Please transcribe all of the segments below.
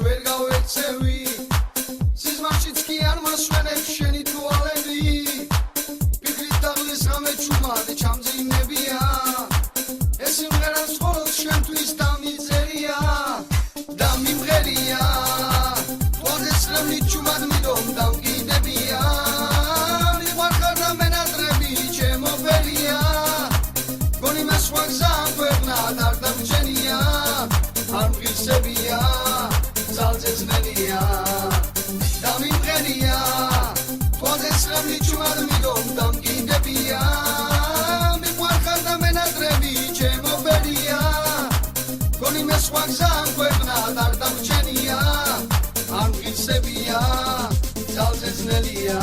ვერ გავეცევი სიზმარშიც კი არ მასვენებ შენი თვალები ფიქრით დაღლის ღამე ჩუმად ჩამძინებია ეს სიმღერაც მხოლოდ შენთვის დამიწერია და მიმღერია თვალს რემლით ჩუმად მიდომ დამგინებია მიყვარხარ და მენატრები ჩემო ფერია გონი მასვა გზა ქვეყნად არ დამჩენია არ მღისებია Zalzezmelia, Damimgeria, Todes Ramlichumad Midom, Damgindebia, Miquarcanda Menatrevi, Chemobelia, Gonimes Waxan, Querna, Dardamchenia, Argisebia, Zalzezmelia.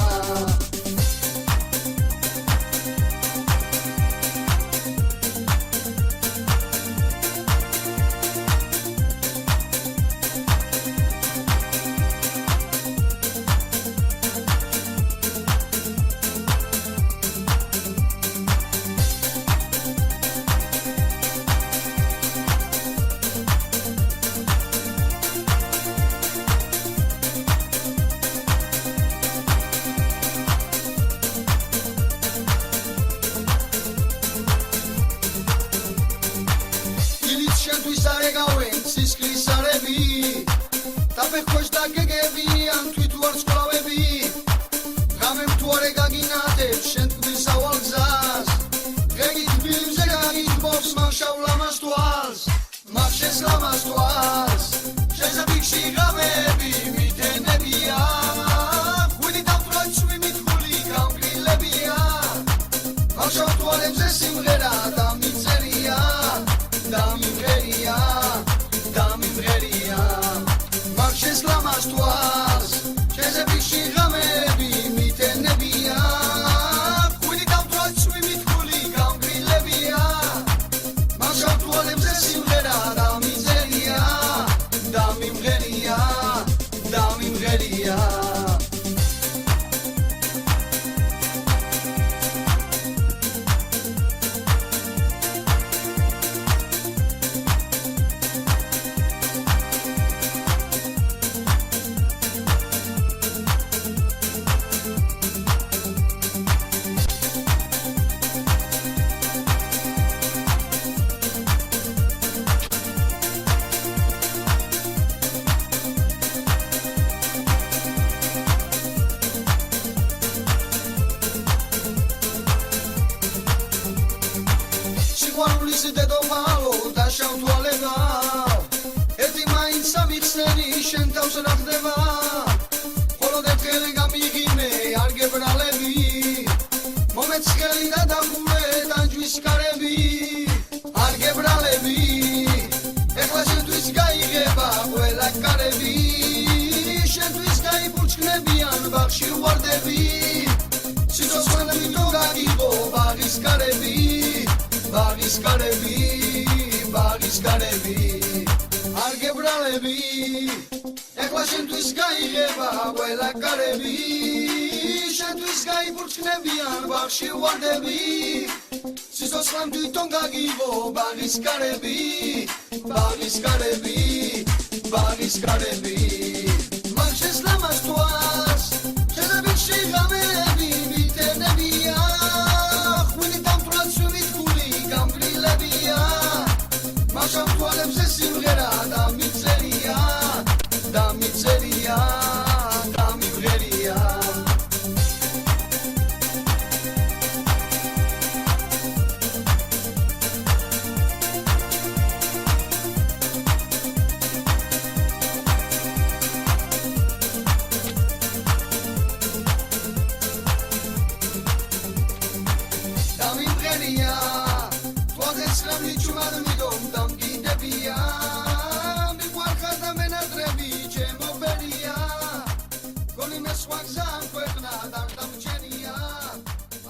swag zan kwekna dan tam chenia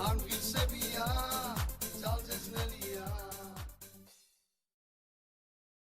an gitsebia